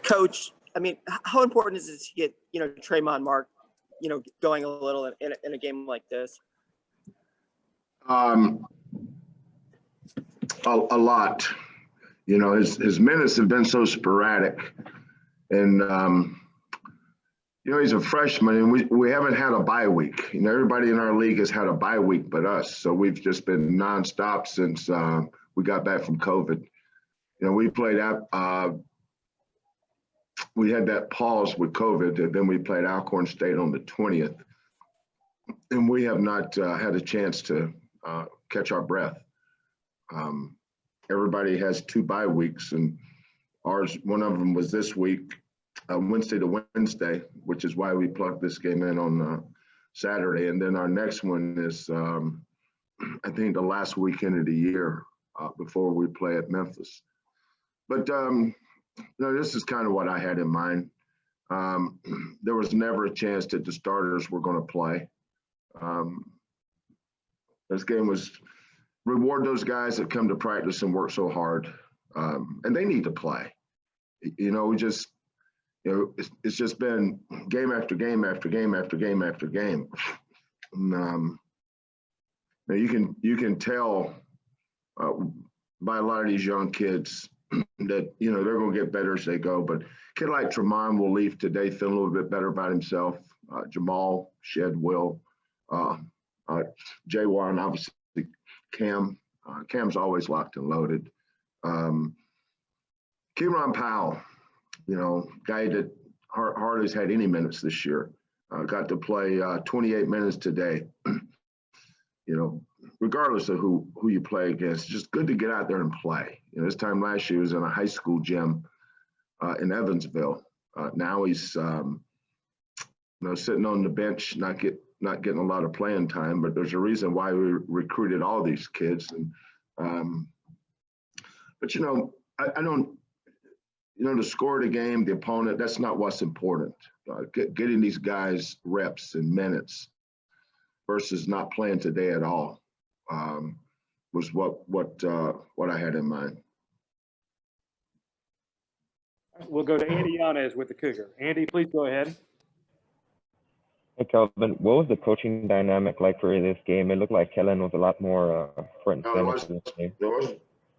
Coach, I mean, how important is it to get, Tremont Mark, going a little in a game like this? A lot. His minutes have been so sporadic, and he's a freshman, and we haven't had a bye week. Everybody in our league has had a bye week but us, so we've just been nonstop since we got back from COVID. We played out. We had that pause with COVID, and then we played Alcorn State on the 20th, and we have not had a chance to catch our breath. Everybody has 2 bye weeks, and one of them was this week, Wednesday to Wednesday, which is why we plugged this game in on Saturday. And then our next one is, I think, the last weekend of the year before we play at Memphis. But this is kind of what I had in mind. There was never a chance that the starters were going to play. This game was reward those guys that come to practice and work so hard, and they need to play. It's just been game after game after game after game after game. And, you can tell by a lot of these young kids that they're going to get better as they go. But a kid like Tremont will leave today feeling a little bit better about himself. Jamal, Shed, Will, Jaywan, obviously Cam. Cam's always locked and loaded. Kieran Powell, guy that hardly has had any minutes this year. Got to play 28 minutes today. Regardless of who you play against, it's just good to get out there and play. This time last year he was in a high school gym in Evansville. Now he's sitting on the bench, not getting a lot of playing time. But there's a reason why we recruited all these kids. And but I don't. The score of the game, the opponent, that's not what's important. Getting these guys reps and minutes versus not playing today at all was what I had in mind. We'll go to Andy Yanez with the Cougar. Andy, please go ahead. Hey, Kelvin, what was the coaching dynamic like for this game? It looked like Kellen was a lot more front and center for this game.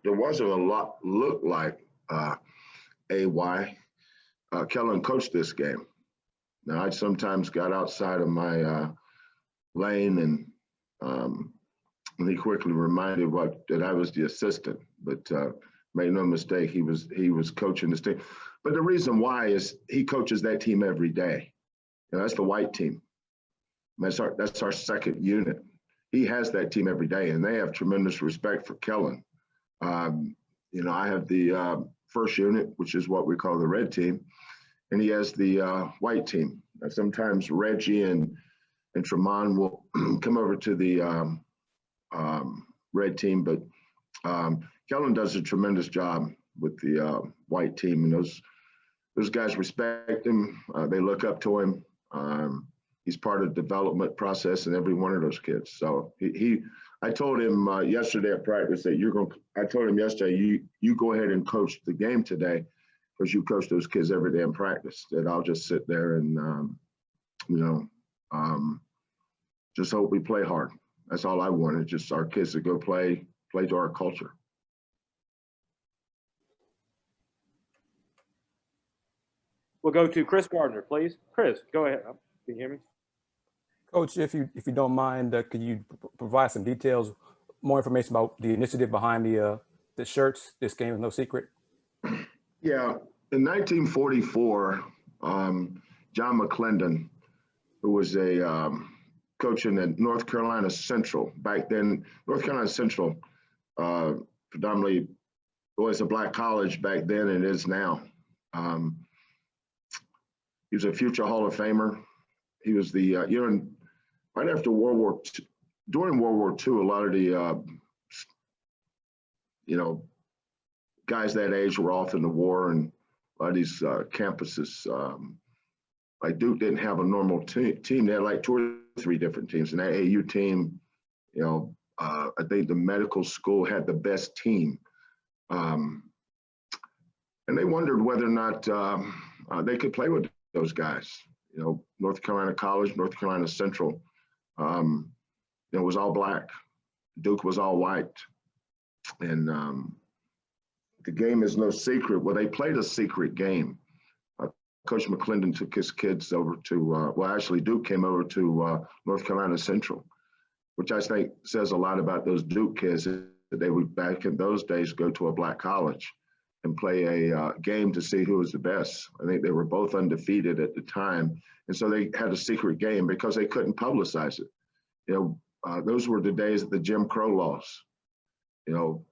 There wasn't a lot looked like AY. Kellen coached this game. Now, I sometimes got outside of my lane, and he quickly reminded that I was the assistant. But make no mistake, he was coaching this team. But the reason why is he coaches that team every day. That's the white team. That's our second unit. He has that team every day, and they have tremendous respect for Kellen. I have the first unit, which is what we call the red team, and he has the white team. Now, sometimes Reggie and Tremont will come over to the red team, but Kellen does a tremendous job with the white team, and those guys respect him. They look up to him. He's part of the development process in every one of those kids. So I told him yesterday at practice that I told him yesterday, you go ahead and coach the game today because you coach those kids every day in practice. That I'll just sit there and, just hope we play hard. That's all I wanted, just our kids to go play to our culture. We'll go to Chris Gardner, please. Chris, go ahead. Can you hear me? Coach, if you don't mind, could you provide some details, more information about the initiative behind the shirts? This game is no secret. Yeah, in 1944, John McLendon, who was a coaching at North Carolina Central back then. North Carolina Central predominantly was a black college back then and is now. He was a future Hall of Famer. He was the right after World War II, during World War II, a lot of the guys that age were off in the war, and a lot of these campuses, like Duke didn't have a normal team. They had like 2 or 3 different teams. An AAU team, I think the medical school had the best team. And and they wondered whether or not they could play with those guys. You know, North Carolina College, North Carolina Central, it was all black. Duke was all white. And the game is no secret. Well, they played a secret game. Coach McLendon took his kids over to, well, actually Duke came over to North Carolina Central, which I think says a lot about those Duke kids, that they would back in those days go to a black college and play a game to see who was the best. I think they were both undefeated at the time. And so they had a secret game because they couldn't publicize it. You know, those were the days of the Jim Crow laws. You know,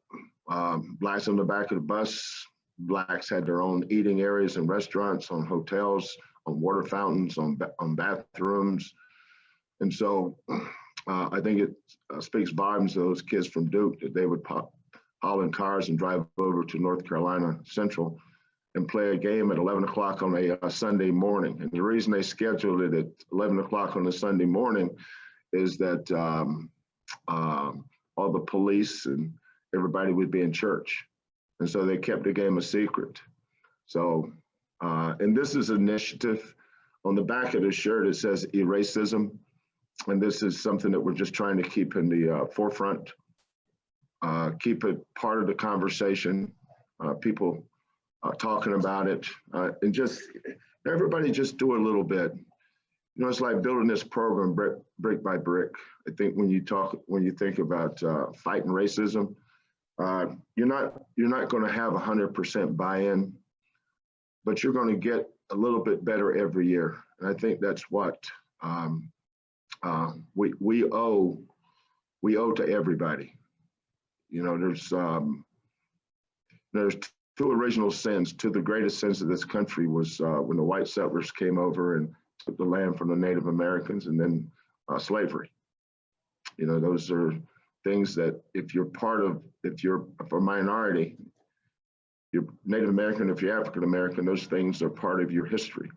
blacks on the back of the bus, blacks had their own eating areas and restaurants, on hotels, on water fountains, on bathrooms. And so I think it speaks volumes to those kids from Duke that they would haul in cars and drive over to North Carolina Central and play a game at 11 o'clock on a Sunday morning. And the reason they scheduled it at 11 o'clock on a Sunday morning is that all the police and everybody would be in church. And so they kept the game a secret. So, and this is an initiative. On the back of the shirt, it says Eracism. And this is something that we're just trying to keep in the forefront, keep it part of the conversation, people talking about it, and just everybody just do a little bit. You know, it's like building this program brick by brick. I think when you think about fighting racism, you're not going to have 100% buy-in, but you're going to get a little bit better every year. And I think that's what we owe to everybody. You know, there's two original sins. Two of the greatest sins of this country was when the white settlers came over and took the land from the Native Americans, and then slavery. You know, those are things that if you're a minority, you're Native American, if you're African American, those things are part of your history.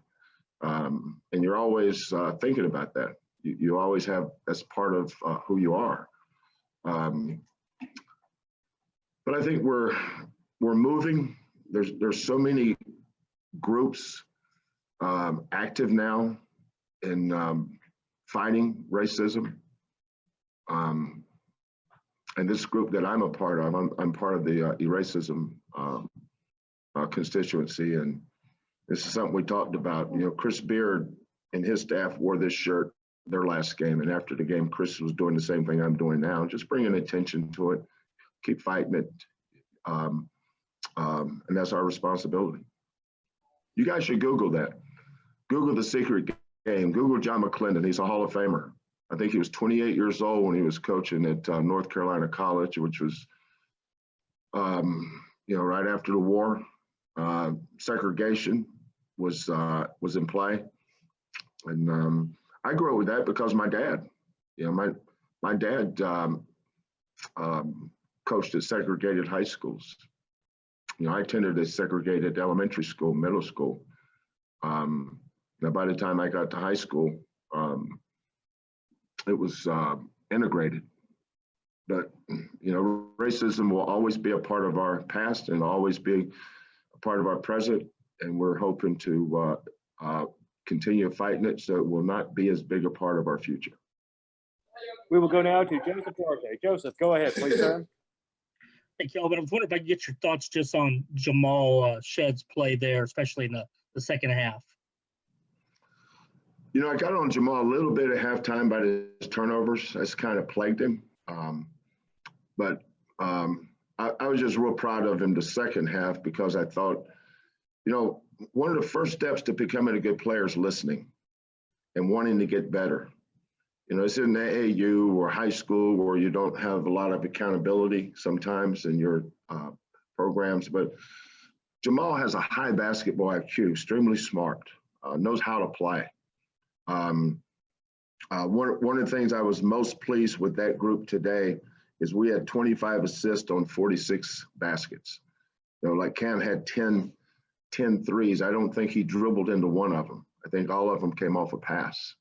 And you're always thinking about that. You always have, that's part of who you are. But I think we're moving. There's so many groups active now in fighting racism. And this group that I'm a part of, I'm part of the Eracism constituency, and this is something we talked about. You know, Chris Beard and his staff wore this shirt their last game, and after the game, Chris was doing the same thing I'm doing now, just bringing attention to it, keep fighting it, and that's our responsibility. You guys should Google that. Google the secret game. Google John McLendon. He's a Hall of Famer. I think he was 28 years old when he was coaching at North Carolina College, which was, you know, right after the war. Segregation was in play, and I grew up with that because my dad, you know, my dad coached at segregated high schools. You know, I attended a segregated elementary school, middle school. Now, by the time I got to high school, it was integrated. But, you know, racism will always be a part of our past and always be a part of our present. And we're hoping to continue fighting it so it will not be as big a part of our future. We will go now to Joseph Duarte. Joseph, go ahead, please, sir. Hey, Kelvin, I was wondering if I could get your thoughts just on Jamal Shedd's play there, especially in the second half. You know, I got on Jamal a little bit at halftime by his turnovers. That's kind of plagued him. But I was just real proud of him the second half because I thought, you know, one of the first steps to becoming a good player is listening and wanting to get better. You know, it's in NAIA or high school where you don't have a lot of accountability sometimes in your programs, but Jamal has a high basketball IQ, extremely smart, knows how to play. One of the things I was most pleased with that group today is we had 25 assists on 46 baskets. You know, like Cam had 10 threes. I don't think he dribbled into one of them. I think all of them came off a pass,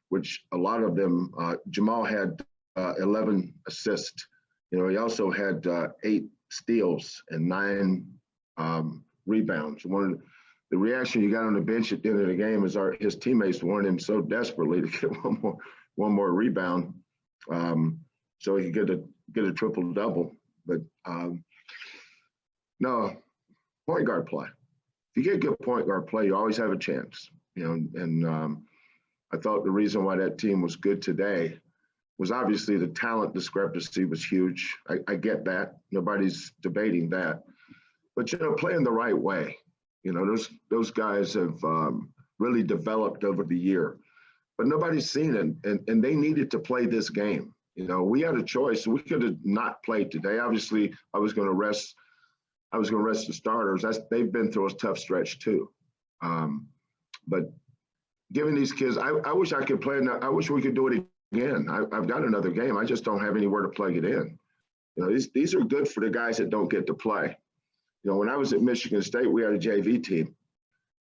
which a lot of them, Jamal had 11 assists. You know, he also had 8 steals and 9 rebounds. The reaction you got on the bench at the end of the game is his teammates wanted him so desperately to get one more rebound, so he could get a triple double. But no, point guard play. If you get good point guard play, you always have a chance. And I thought the reason why that team was good today was obviously the talent discrepancy was huge. I get that. Nobody's debating that. But, playing the right way. Those guys have really developed over the year. But nobody's seen it, and they needed to play this game. We had a choice. We could have not played today. Obviously, I was going to rest the starters. They've been through a tough stretch too. But giving these kids, I wish I could play. I wish we could do it again. I've got another game. I just don't have anywhere to plug it in. These are good for the guys that don't get to play. When I was at Michigan State, we had a JV team.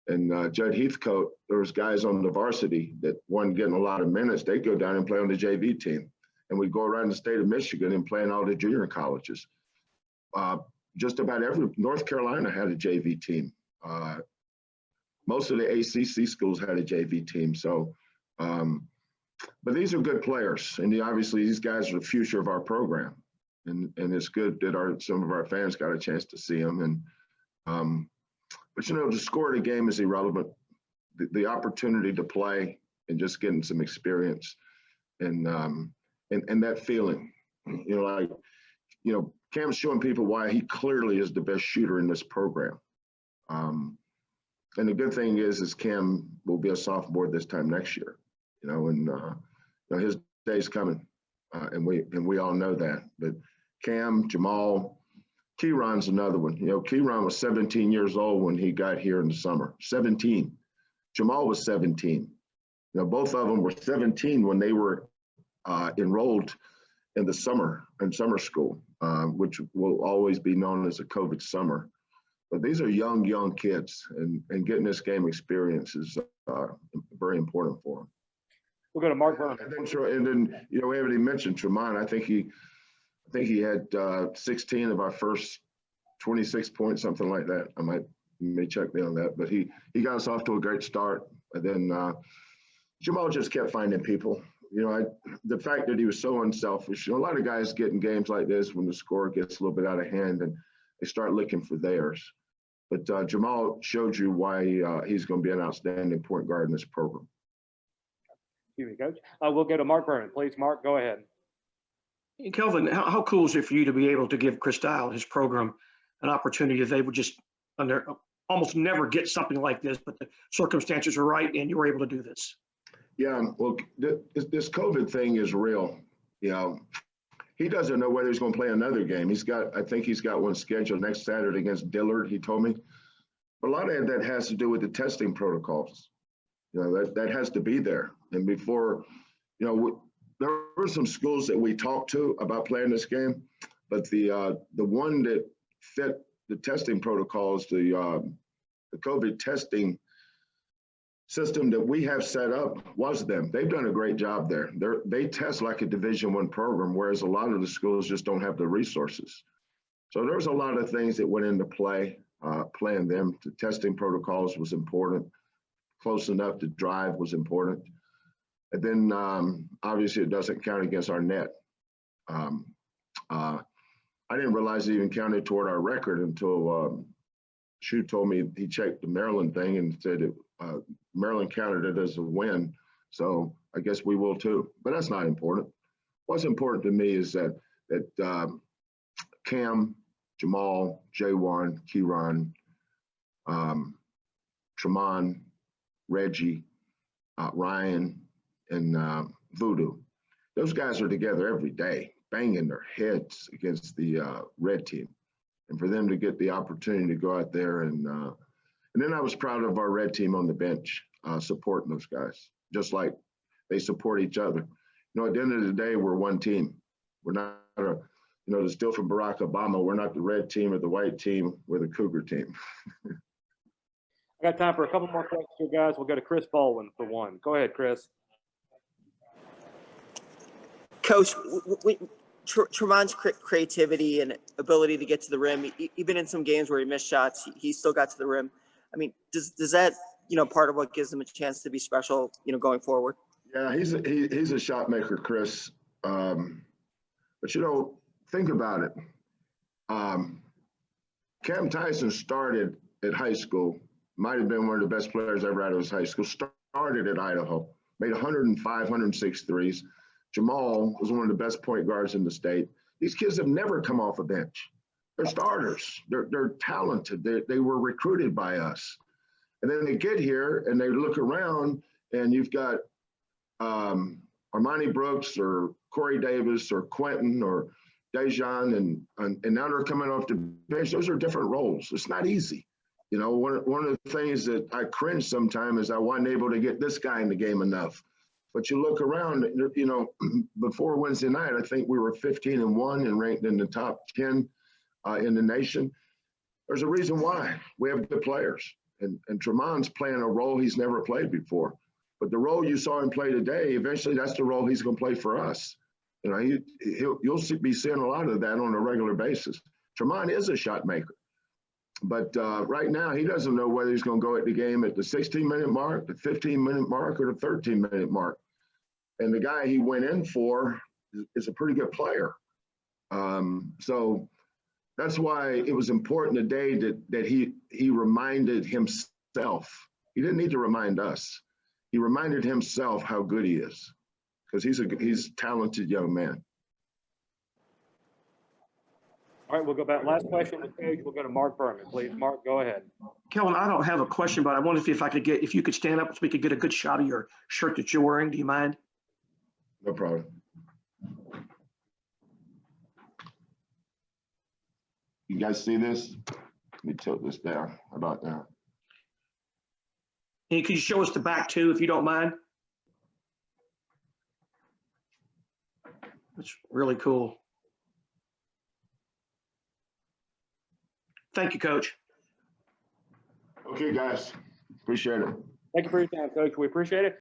And Judd Heathcote, there was guys on the varsity that weren't getting a lot of minutes. They'd go down and play on the JV team. And we'd go around the state of Michigan and play in all the junior colleges. Just about North Carolina had a JV team. Most of the ACC schools had a JV team. So, but these are good players. And obviously these guys are the future of our program. And it's good that some of our fans got a chance to see them. And, but the score of the game is irrelevant. The opportunity to play and just getting some experience and that feeling, Cam's showing people why he clearly is the best shooter in this program. And the good thing is Cam will be a sophomore this time next year, and his day's coming, and we all know that. But Cam, Jamal, Keyron's another one. Keyron was 17 years old when he got here in the summer. 17. Jamal was 17. Both of them were 17 when they were enrolled in summer school, which will always be known as a COVID summer. But these are young kids, and getting this game experience is very important for them. We'll go to Mark Vernon. And then we haven't even mentioned Tremont. I think he had 16 of our first 26 points, something like that. May check me on that, but he got us off to a great start. And then Jamal just kept finding people. The fact that he was so unselfish. A lot of guys get in games like this when the score gets a little bit out of hand and they start looking for theirs. But Jamal showed you why he's going to be an outstanding point guard in this program. Excuse me, Coach. We'll go to Mark Vernon, please. Mark, go ahead. Kelvin, how cool is it for you to be able to give Chris Dial, his program, an opportunity that they would just almost never get something like this, but the circumstances are right and you were able to do this? Yeah, well, this COVID thing is real. He doesn't know whether he's going to play another game. I think he's got one scheduled next Saturday against Dillard, he told me. But a lot of that has to do with the testing protocols. That has to be there. And before, there were some schools that we talked to about playing this game, but the one that fit the testing protocols, the COVID testing system that we have set up was them. They've done a great job there. They test like a Division I program, whereas a lot of the schools just don't have the resources. So there's a lot of things that went into play, playing them. The testing protocols was important. Close enough to drive was important. And then obviously it doesn't count against our net. I didn't realize it even counted toward our record until Shu told me he checked the Maryland thing and said Maryland counted it as a win. So I guess we will too, but that's not important. What's important to me is that Cam, Jamal, J1, Keyron, Tremont, Reggie, Ryan, and Voodoo. Those guys are together every day, banging their heads against the red team. And for them to get the opportunity to go out there and then I was proud of our red team on the bench, supporting those guys, just like they support each other. At the end of the day, we're one team. We're not, to steal from Barack Obama, we're not the red team or the white team, we're the Cougar team. I got time for a couple more questions here, guys. We'll go to Chris Baldwin for one. Go ahead, Chris. Coach, Tremon's creativity and ability to get to the rim, even in some games where he missed shots, he still got to the rim. I mean, does that, part of what gives him a chance to be special, going forward? Yeah, he's a shot maker, Chris. But think about it. Cam Tyson started at high school, might have been one of the best players ever out of his high school, started at Idaho, made 105, 106 threes. Jamal was one of the best point guards in the state. These kids have never come off a bench. They're starters. They're talented. They were recruited by us. And then they get here and they look around and you've got Armani Brooks or Corey Davis or Quentin or Dejan and now they're coming off the bench. Those are different roles. It's not easy. One of the things that I cringe sometimes is I wasn't able to get this guy in the game enough. But you look around, before Wednesday night, I think we were 15-1 and ranked in the top 10 in the nation. There's a reason why. We have good players. And Tremon's playing a role he's never played before. But the role you saw him play today, eventually that's the role he's going to play for us. You'll be seeing a lot of that on a regular basis. Tremon is a shot maker. But right now, he doesn't know whether he's going to go at the game at the 16-minute mark, the 15-minute mark, or the 13-minute mark. And the guy he went in for is a pretty good player. So that's why it was important today that he reminded himself. He didn't need to remind us. He reminded himself how good he is because he's a talented young man. All right, we'll go back. Last question, Coach. We'll go to Mark Berman, please. Mark, go ahead. Kelvin, I don't have a question, but I wanted to see if you could stand up so we could get a good shot of your shirt that you're wearing. Do you mind? No problem. You guys see this? Let me tilt this down. How about that? And could you show us the back too, if you don't mind? That's really cool. Thank you, Coach. Okay, guys. Appreciate it. Thank you for your time, Coach. We appreciate it.